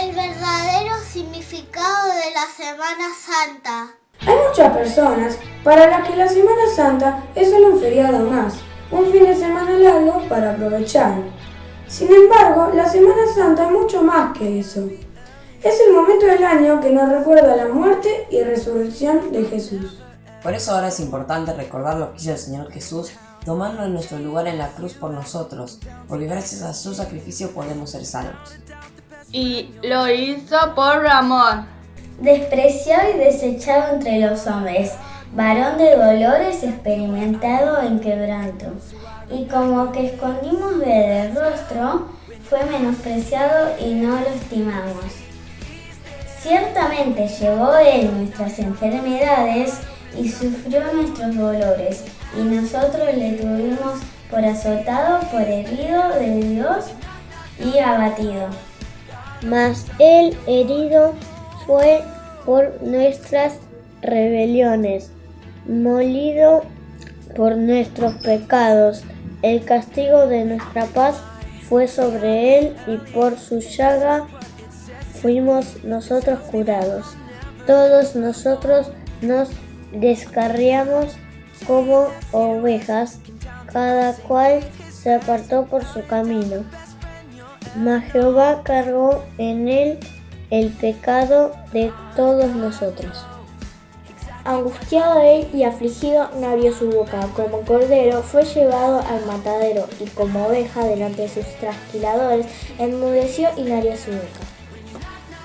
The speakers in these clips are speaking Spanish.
el verdadero significado de la Semana Santa. Hay muchas personas para las que la Semana Santa es solo un feriado más, un fin de semana largo para aprovechar. Sin embargo, la Semana Santa es mucho más que eso. Es el momento del año que nos recuerda la muerte y resurrección de Jesús. Por eso ahora es importante recordar lo que hizo el Señor Jesús, tomando nuestro lugar en la cruz por nosotros, porque gracias a su sacrificio podemos ser salvos. Y lo hizo por amor. Despreciado y desechado entre los hombres, varón de dolores, experimentado en quebranto. Y como que escondimos ver el rostro, fue menospreciado y no lo estimamos. Ciertamente llevó él nuestras enfermedades y sufrió nuestros dolores, y nosotros le tuvimos por azotado, por herido de Dios y abatido. Mas él herido fue por nuestras rebeliones, molido por nuestros pecados. El castigo de nuestra paz fue sobre él, y por su llaga fuimos nosotros curados. Todos nosotros nos descarriamos como ovejas, cada cual se apartó por su camino. Mas Jehová cargó en él el pecado de todos nosotros. Angustiado él y afligido no abrió su boca, como cordero fue llevado al matadero, y como oveja delante de sus trasquiladores enmudeció y no abrió su boca.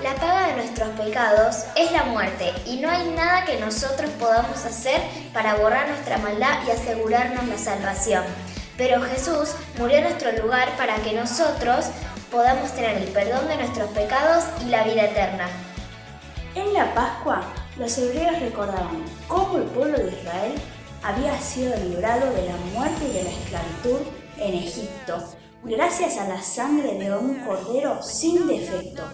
La paga de nuestros pecados es la muerte, y no hay nada que nosotros podamos hacer para borrar nuestra maldad y asegurarnos la salvación. Pero Jesús murió en nuestro lugar para que nosotros podamos tener el perdón de nuestros pecados y la vida eterna. En la Pascua, los hebreos recordaban cómo el pueblo de Israel había sido librado de la muerte y de la esclavitud en Egipto, gracias a la sangre de un cordero sin defecto.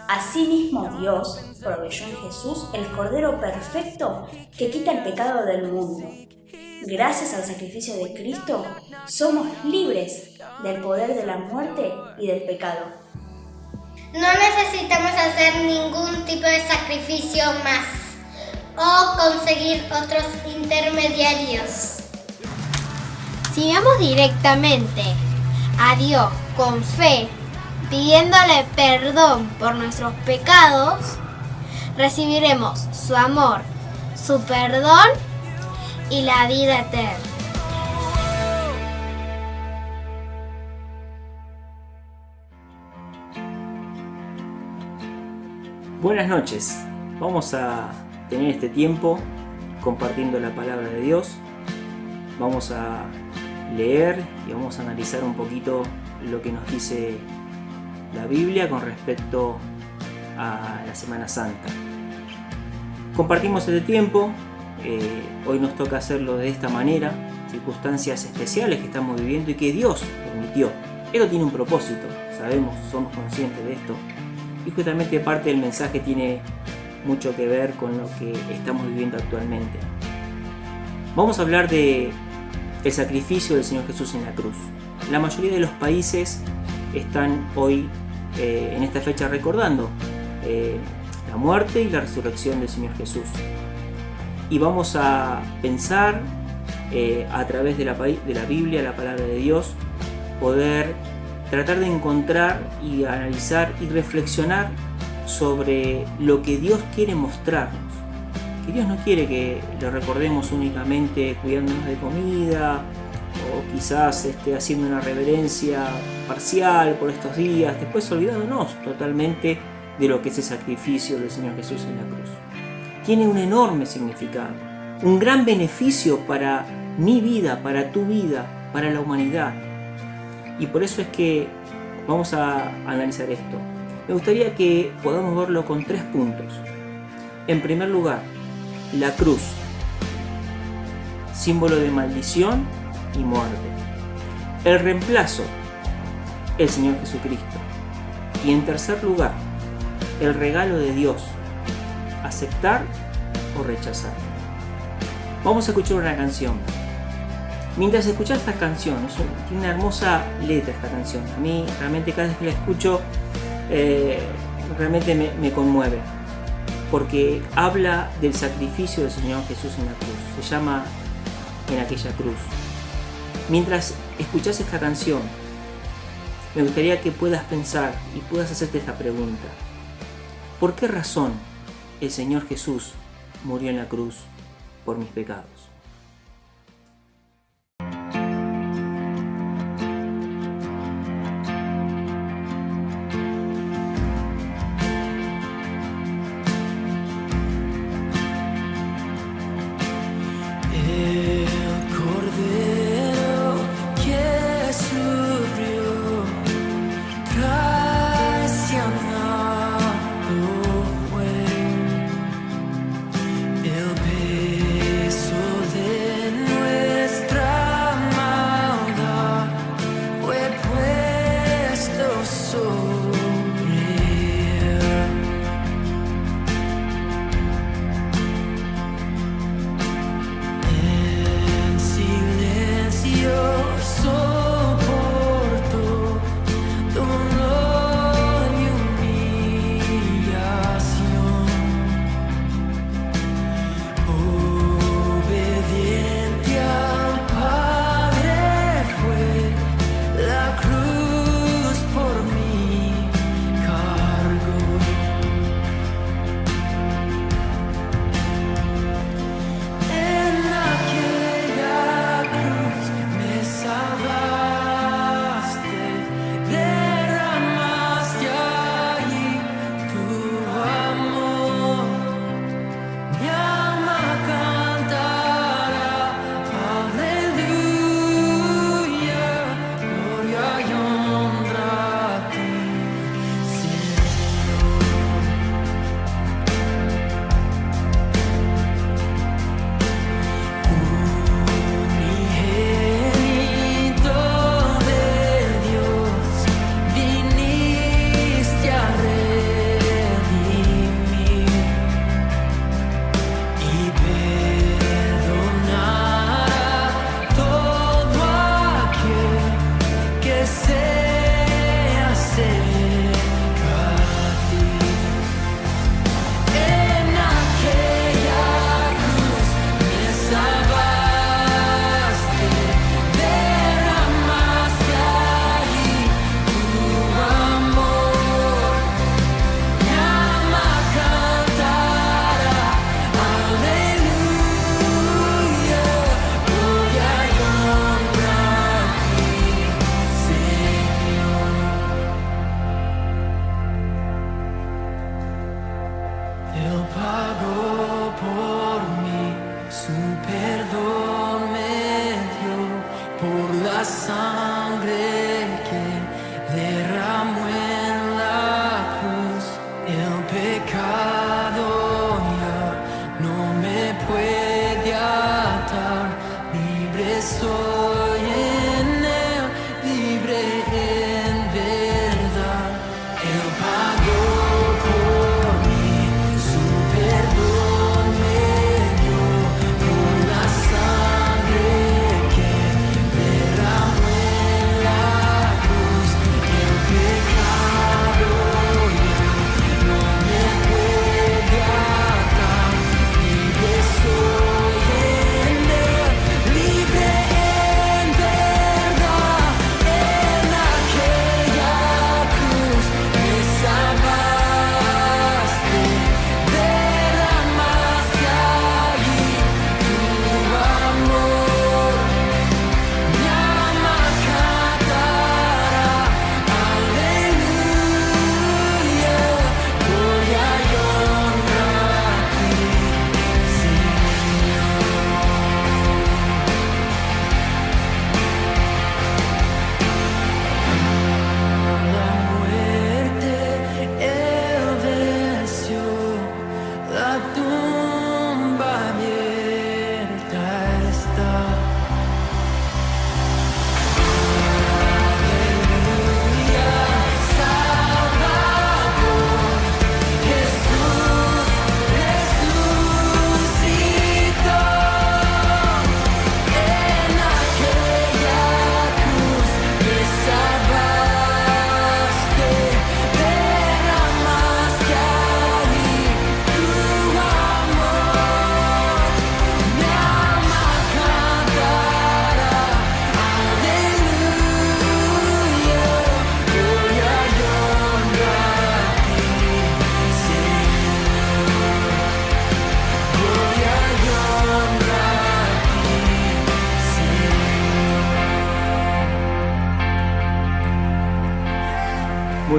Asimismo, Dios proveyó en Jesús el cordero perfecto que quita el pecado del mundo. Gracias al sacrificio de Cristo, somos libres del poder de la muerte y del pecado. No necesitamos hacer ningún tipo de sacrificio más o conseguir otros intermediarios. Si vamos directamente a Dios con fe, pidiéndole perdón por nuestros pecados, recibiremos su amor, su perdón y la vida eterna. Buenas noches, vamos a tener este tiempo compartiendo la palabra de Dios. Vamos a leer y vamos a analizar un poquito lo que nos dice la Biblia con respecto a la Semana Santa. Compartimos este tiempo, hoy nos toca hacerlo de esta manera, circunstancias especiales que estamos viviendo y que Dios permitió. Esto tiene un propósito, sabemos, somos conscientes de esto. Y justamente parte del mensaje tiene mucho que ver con lo que estamos viviendo actualmente. Vamos a hablar del sacrificio del Señor Jesús en la cruz. La mayoría de los países están hoy en esta fecha recordando la muerte y la resurrección del Señor Jesús. Y vamos a pensar a través de la Biblia, la palabra de Dios, poder tratar de encontrar y analizar y reflexionar sobre lo que Dios quiere mostrarnos. Que Dios no quiere que lo recordemos únicamente cuidándonos de comida o quizás haciendo una reverencia parcial por estos días, después olvidándonos totalmente de lo que es el sacrificio del Señor Jesús en la cruz. Tiene un enorme significado, un gran beneficio para mi vida, para tu vida, para la humanidad. Y por eso es que vamos a analizar esto. Me gustaría que podamos verlo con 3 puntos. En primer lugar, la cruz, símbolo de maldición y muerte. El reemplazo, el Señor Jesucristo. Y en tercer lugar, el regalo de Dios, aceptar o rechazar. Vamos a escuchar una canción. Mientras escuchas esta canción, tiene una hermosa letra esta canción. A mí realmente cada vez que la escucho realmente me conmueve, porque habla del sacrificio del Señor Jesús en la cruz. Se llama En aquella cruz. Mientras escuchás esta canción, me gustaría que puedas pensar y puedas hacerte esta pregunta. ¿Por qué razón el Señor Jesús murió en la cruz por mis pecados? El peso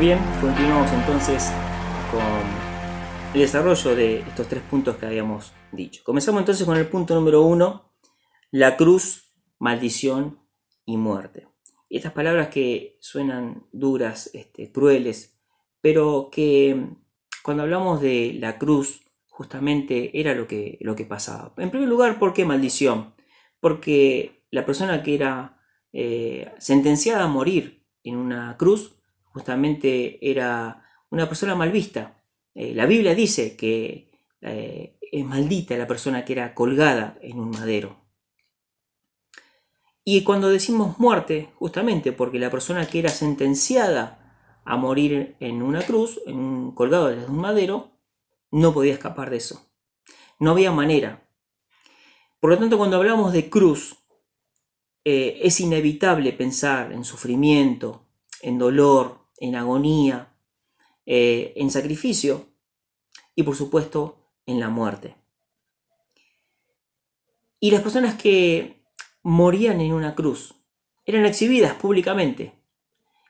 Muy bien, continuamos entonces con el desarrollo de estos 3 puntos que habíamos dicho. Comenzamos entonces con el punto número 1, la cruz, maldición y muerte. Y estas palabras que suenan duras, crueles, pero que cuando hablamos de la cruz, justamente era lo que pasaba. En primer lugar, ¿por qué maldición? Porque la persona que era sentenciada a morir en una cruz, justamente era una persona mal vista. La Biblia dice que es maldita la persona que era colgada en un madero. Y cuando decimos muerte, justamente porque la persona que era sentenciada a morir en una cruz, colgado desde un madero, no podía escapar de eso. No había manera. Por lo tanto, cuando hablamos de cruz, es inevitable pensar en sufrimiento, en dolor, en agonía, en sacrificio y por supuesto en la muerte. Y las personas que morían en una cruz eran exhibidas públicamente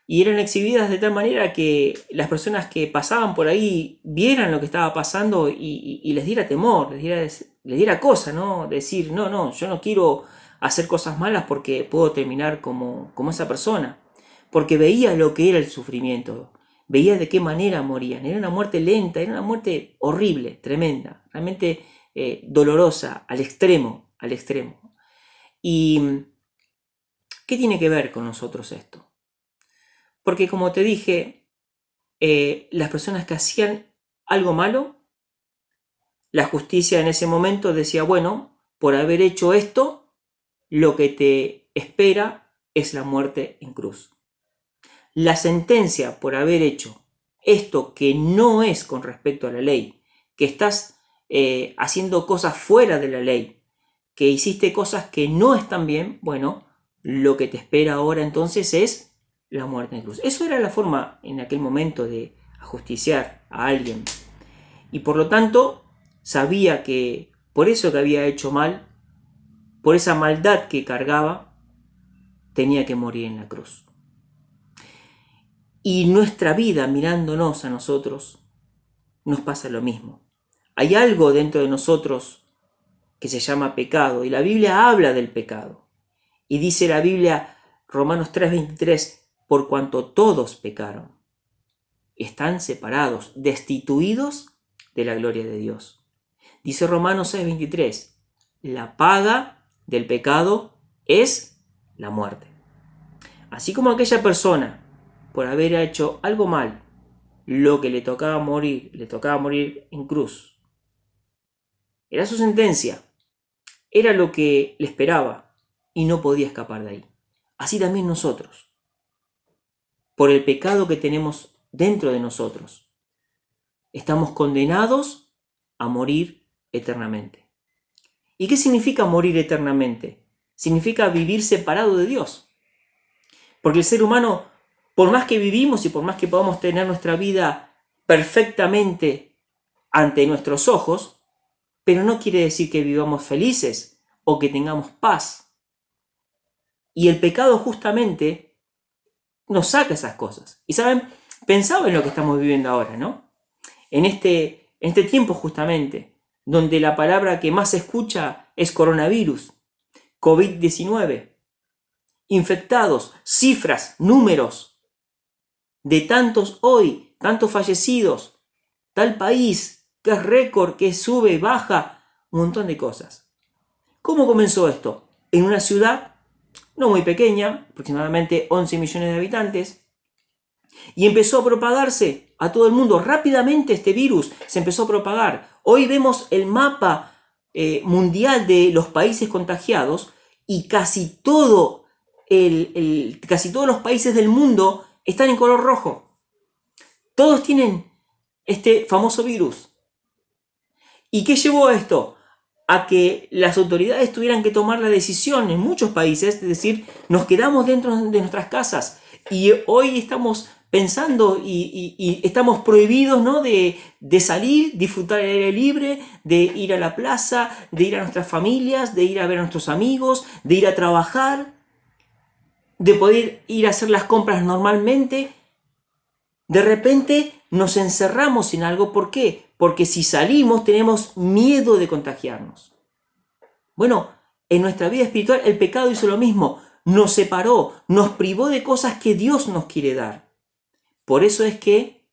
y eran exhibidas de tal manera que las personas que pasaban por ahí vieran lo que estaba pasando y les diera temor, les diera cosa, ¿no? Decir, no, yo no quiero hacer cosas malas porque puedo terminar como esa persona. Porque veía lo que era el sufrimiento, veía de qué manera morían. Era una muerte lenta, era una muerte horrible, tremenda, realmente dolorosa, al extremo. ¿Y qué tiene que ver con nosotros esto? Porque como te dije, las personas que hacían algo malo, la justicia en ese momento decía, bueno, por haber hecho esto, lo que te espera es la muerte en cruz. La sentencia por haber hecho esto que no es con respecto a la ley, que estás haciendo cosas fuera de la ley, que hiciste cosas que no están bien, bueno, lo que te espera ahora entonces es la muerte en cruz. Eso era la forma en aquel momento de ajusticiar a alguien. Y por lo tanto, sabía que por eso que había hecho mal, por esa maldad que cargaba, tenía que morir en la cruz. Y nuestra vida, mirándonos a nosotros, nos pasa lo mismo. Hay algo dentro de nosotros que se llama pecado, y la Biblia habla del pecado. Y dice la Biblia, Romanos 3:23, por cuanto todos pecaron, están separados, destituidos de la gloria de Dios. Dice Romanos 6:23, la paga del pecado es la muerte. Así como aquella persona, por haber hecho algo mal, lo que le tocaba morir en cruz. Era su sentencia, era lo que le esperaba y no podía escapar de ahí. Así también nosotros, por el pecado que tenemos dentro de nosotros, estamos condenados a morir eternamente. ¿Y qué significa morir eternamente? Significa vivir separado de Dios. Porque el ser humano, por más que vivimos y por más que podamos tener nuestra vida perfectamente ante nuestros ojos, pero no quiere decir que vivamos felices o que tengamos paz. Y el pecado justamente nos saca esas cosas. Y saben, pensaba en lo que estamos viviendo ahora, ¿no? En este tiempo justamente, donde la palabra que más se escucha es coronavirus, COVID-19, infectados, cifras, números, de tantos hoy, tantos fallecidos, tal país, que es récord, que sube, baja, un montón de cosas. ¿Cómo comenzó esto? En una ciudad no muy pequeña, aproximadamente 11 millones de habitantes, y empezó a propagarse a todo el mundo. Rápidamente este virus se empezó a propagar. Hoy vemos el mapa mundial de los países contagiados y casi todos los países del mundo están en color rojo. Todos tienen este famoso virus. ¿Y qué llevó a esto? A que las autoridades tuvieran que tomar la decisión en muchos países, es decir, nos quedamos dentro de nuestras casas. Y hoy estamos pensando y estamos prohibidos, ¿no?, de salir, disfrutar el aire libre, de ir a la plaza, de ir a nuestras familias, de ir a ver a nuestros amigos, de ir a trabajar, de poder ir a hacer las compras normalmente. De repente nos encerramos en algo. ¿Por qué? Porque si salimos tenemos miedo de contagiarnos. Bueno, en nuestra vida espiritual el pecado hizo lo mismo. Nos separó, nos privó de cosas que Dios nos quiere dar. Por eso es que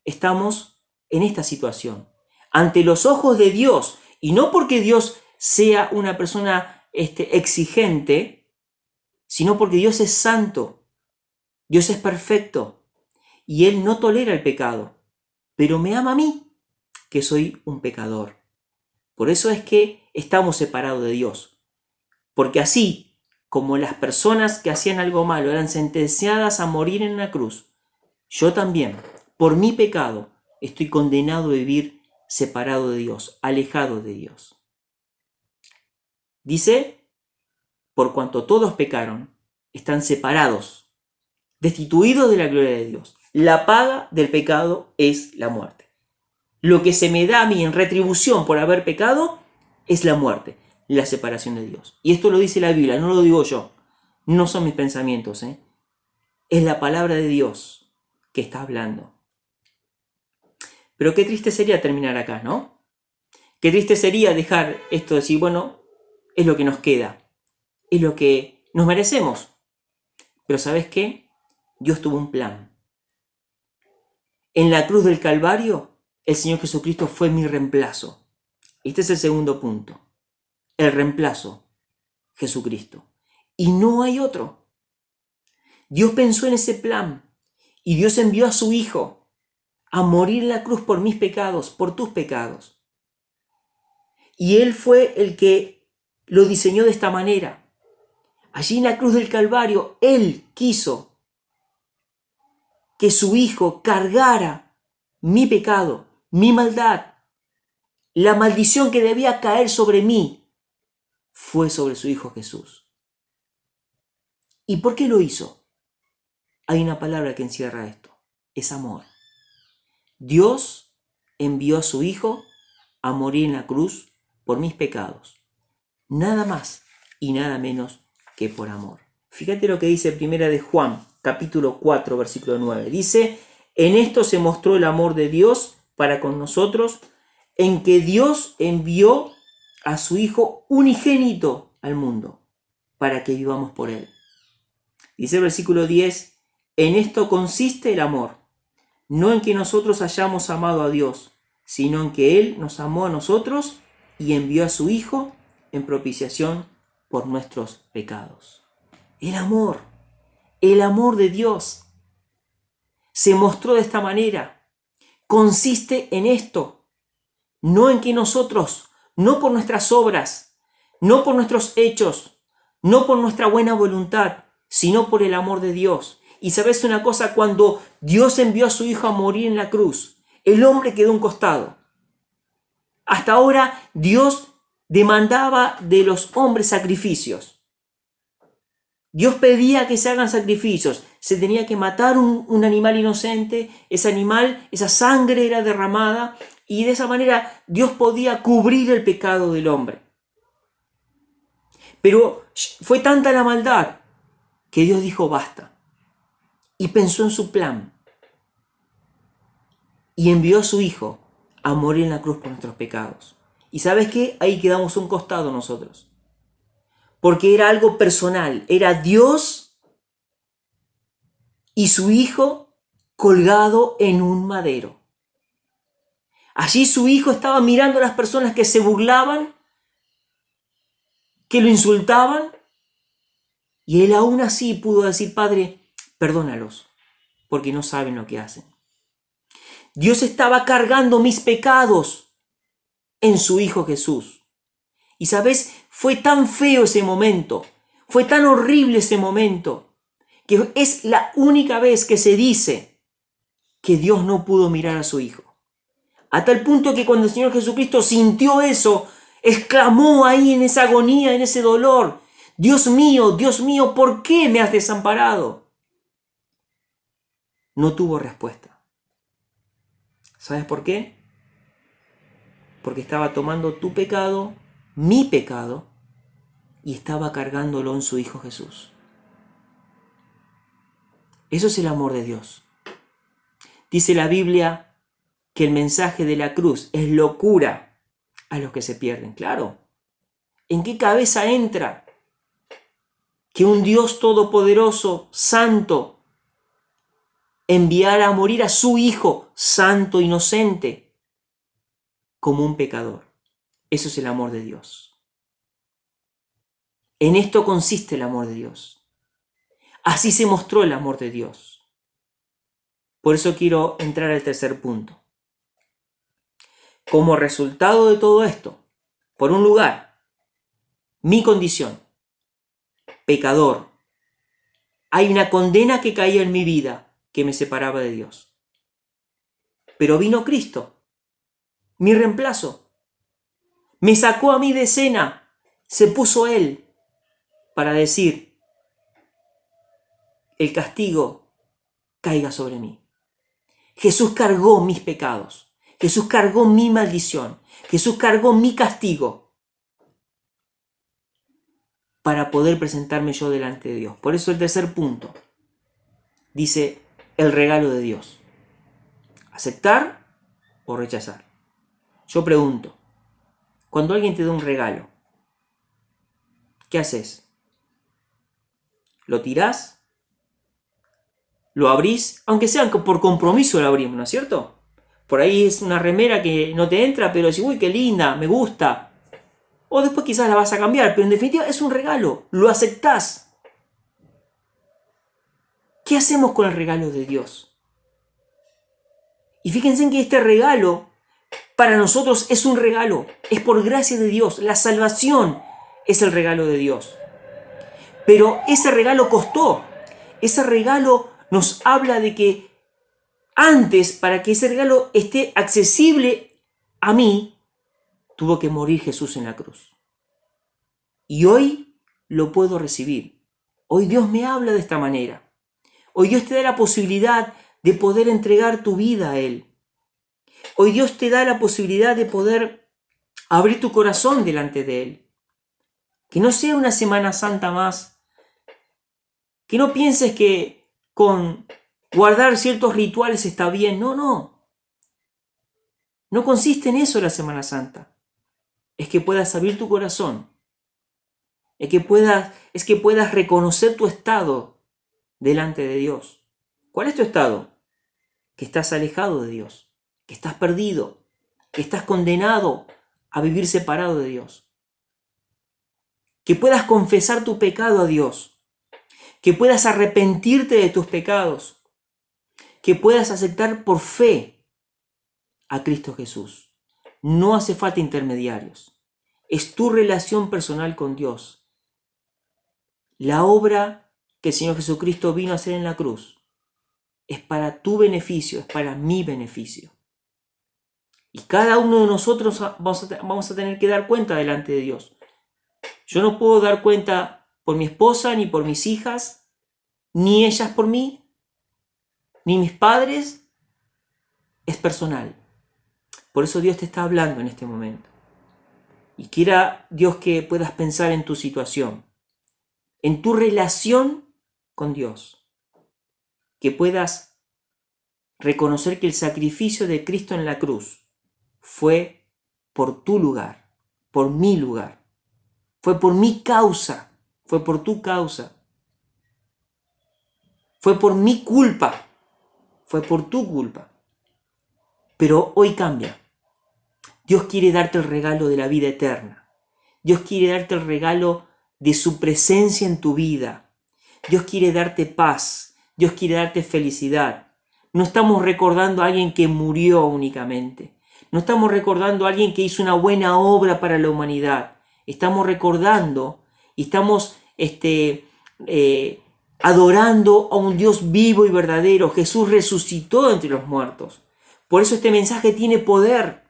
estamos en esta situación. Ante los ojos de Dios, y no porque Dios sea una persona exigente, sino porque Dios es santo, Dios es perfecto, y Él no tolera el pecado, pero me ama a mí, que soy un pecador. Por eso es que estamos separados de Dios, porque así como las personas que hacían algo malo eran sentenciadas a morir en una cruz, yo también, por mi pecado, estoy condenado a vivir separado de Dios, alejado de Dios. Dice, por cuanto todos pecaron, están separados, destituidos de la gloria de Dios. La paga del pecado es la muerte. Lo que se me da a mí en retribución por haber pecado es la muerte, la separación de Dios. Y esto lo dice la Biblia, no lo digo yo. No son mis pensamientos, Es la palabra de Dios que está hablando. Pero qué triste sería terminar acá, ¿no? Qué triste sería dejar esto de decir, bueno, es lo que nos queda, es lo que nos merecemos. Pero ¿sabes qué? Dios tuvo un plan. En la cruz del Calvario, el Señor Jesucristo fue mi reemplazo. Este es el segundo punto. El reemplazo, Jesucristo. Y no hay otro. Dios pensó en ese plan y Dios envió a su Hijo a morir en la cruz por mis pecados, por tus pecados. Y Él fue el que lo diseñó de esta manera. Allí en la cruz del Calvario, Él quiso que su Hijo cargara mi pecado, mi maldad. La maldición que debía caer sobre mí fue sobre su Hijo Jesús. ¿Y por qué lo hizo? Hay una palabra que encierra esto. Es amor. Dios envió a su Hijo a morir en la cruz por mis pecados. Nada más y nada menos que por amor. Fíjate lo que dice primera de Juan, capítulo 4, versículo 9. Dice, en esto se mostró el amor de Dios para con nosotros, en que Dios envió a su Hijo unigénito al mundo, para que vivamos por Él. Dice el versículo 10, en esto consiste el amor. No en que nosotros hayamos amado a Dios, sino en que Él nos amó a nosotros y envió a su Hijo en propiciación por nuestros pecados. El amor de Dios se mostró de esta manera. Consiste en esto, no en que nosotros, no por nuestras obras, no por nuestros hechos, no por nuestra buena voluntad, sino por el amor de Dios. Y sabes una cosa, cuando Dios envió a su Hijo a morir en la cruz, el hombre quedó a un costado. Hasta ahora Dios demandaba de los hombres sacrificios. Dios pedía que se hagan sacrificios. Se tenía que matar un animal inocente. Ese animal, esa sangre era derramada. Y de esa manera Dios podía cubrir el pecado del hombre. Pero fue tanta la maldad que Dios dijo basta. Y pensó en su plan. Y envió a su Hijo a morir en la cruz por nuestros pecados. ¿Y sabes qué? Ahí quedamos a un costado nosotros. Porque era algo personal. Era Dios y su Hijo colgado en un madero. Allí su Hijo estaba mirando a las personas que se burlaban, que lo insultaban. Y Él aún así pudo decir, Padre, perdónalos, porque no saben lo que hacen. Dios estaba cargando mis pecados en su Hijo Jesús. Y sabes, fue tan feo ese momento, fue tan horrible ese momento, que es la única vez que se dice que Dios no pudo mirar a su Hijo. A tal punto que cuando el Señor Jesucristo sintió eso, exclamó ahí en esa agonía, en ese dolor, Dios mío, ¿por qué me has desamparado? No tuvo respuesta. ¿Sabes por qué? Porque estaba tomando tu pecado, mi pecado, y estaba cargándolo en su Hijo Jesús. Eso es el amor de Dios. Dice la Biblia que el mensaje de la cruz es locura a los que se pierden. Claro, ¿en qué cabeza entra que un Dios todopoderoso, santo, enviara a morir a su Hijo, santo, inocente, como un pecador? Eso es el amor de Dios. En esto consiste el amor de Dios. Así se mostró el amor de Dios. Por eso quiero entrar al tercer punto. Como resultado de todo esto, por un lugar, mi condición, pecador, hay una condena que caía en mi vida que me separaba de Dios. Pero vino Cristo, mi reemplazo, me sacó a mí de escena, se puso Él para decir, el castigo caiga sobre mí. Jesús cargó mis pecados, Jesús cargó mi maldición, Jesús cargó mi castigo para poder presentarme yo delante de Dios. Por eso el tercer punto dice el regalo de Dios. ¿Aceptar o rechazar? Yo pregunto, cuando alguien te da un regalo, ¿qué haces? ¿Lo tirás? ¿Lo abrís? Aunque sea por compromiso lo abrimos, ¿no es cierto? Por ahí es una remera que no te entra, pero decís, uy, qué linda, me gusta. O después quizás la vas a cambiar, pero en definitiva es un regalo, lo aceptás. ¿Qué hacemos con el regalo de Dios? Y fíjense en que este regalo para nosotros es un regalo, es por gracia de Dios, la salvación es el regalo de Dios. Pero ese regalo costó, ese regalo nos habla de que antes, para que ese regalo esté accesible a mí, tuvo que morir Jesús en la cruz. Y hoy lo puedo recibir. Hoy Dios me habla de esta manera. Hoy Dios te da la posibilidad de poder entregar tu vida a Él. Hoy Dios te da la posibilidad de poder abrir tu corazón delante de Él. Que no sea una Semana Santa más. Que no pienses que con guardar ciertos rituales está bien. No, no. No consiste en eso la Semana Santa. Es que puedas abrir tu corazón. Es que puedas reconocer tu estado delante de Dios. ¿Cuál es tu estado? Que estás alejado de Dios, que estás perdido, que estás condenado a vivir separado de Dios. Que puedas confesar tu pecado a Dios, que puedas arrepentirte de tus pecados, que puedas aceptar por fe a Cristo Jesús. No hace falta intermediarios. Es tu relación personal con Dios. La obra que el Señor Jesucristo vino a hacer en la cruz es para tu beneficio, es para mi beneficio. Y cada uno de nosotros vamos a tener que dar cuenta delante de Dios. Yo no puedo dar cuenta por mi esposa, ni por mis hijas, ni ellas por mí, ni mis padres. Es personal. Por eso Dios te está hablando en este momento. Y quiera Dios que puedas pensar en tu situación, en tu relación con Dios. Que puedas reconocer que el sacrificio de Cristo en la cruz fue por tu lugar, por mi lugar. Fue por mi causa, fue por tu causa. Fue por mi culpa, fue por tu culpa. Pero hoy cambia. Dios quiere darte el regalo de la vida eterna. Dios quiere darte el regalo de su presencia en tu vida. Dios quiere darte paz. Dios quiere darte felicidad. No estamos recordando a alguien que murió únicamente. No estamos recordando a alguien que hizo una buena obra para la humanidad. Estamos recordando y estamos adorando a un Dios vivo y verdadero. Jesús resucitó entre los muertos. Por eso este mensaje tiene poder.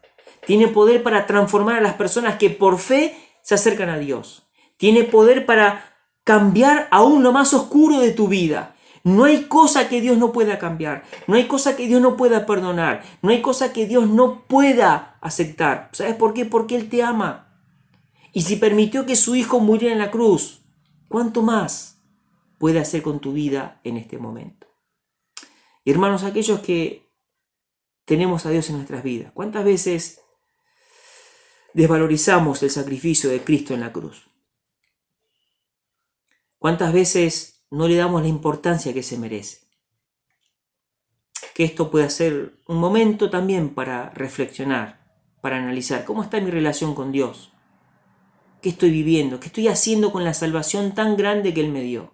Tiene poder para transformar a las personas que por fe se acercan a Dios. Tiene poder para cambiar aún lo más oscuro de tu vida. No hay cosa que Dios no pueda cambiar. No hay cosa que Dios no pueda perdonar. No hay cosa que Dios no pueda aceptar. ¿Sabes por qué? Porque Él te ama. Y si permitió que su Hijo muriera en la cruz, ¿cuánto más puede hacer con tu vida en este momento? Y hermanos, aquellos que tenemos a Dios en nuestras vidas? ¿Cuántas veces desvalorizamos el sacrificio de Cristo en la cruz? ¿Cuántas veces no le damos la importancia que se merece? Que esto pueda ser un momento también para reflexionar, para analizar cómo está mi relación con Dios. ¿Qué estoy viviendo? ¿Qué estoy haciendo con la salvación tan grande que Él me dio?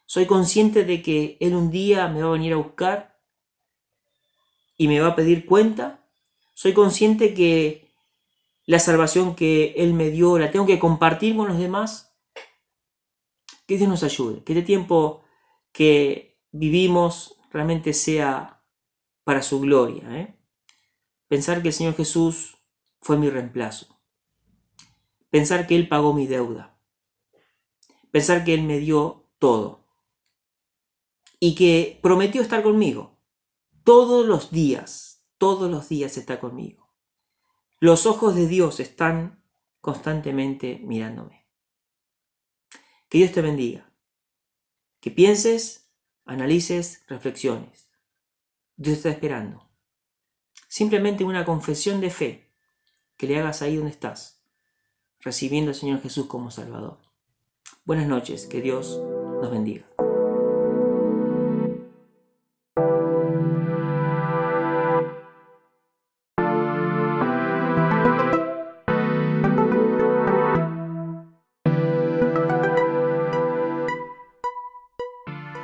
¿Soy consciente de que Él un día me va a venir a buscar y me va a pedir cuenta? ¿Soy consciente que la salvación que Él me dio la tengo que compartir con los demás? Que Dios nos ayude, que este tiempo que vivimos realmente sea para su gloria. Pensar que el Señor Jesús fue mi reemplazo. Pensar que Él pagó mi deuda. Pensar que Él me dio todo. Y que prometió estar conmigo. Todos los días está conmigo. Los ojos de Dios están constantemente mirándome. Que Dios te bendiga. Que pienses, analices, reflexiones. Dios está esperando. Simplemente una confesión de fe que le hagas ahí donde estás, recibiendo al Señor Jesús como Salvador. Buenas noches, que Dios nos bendiga.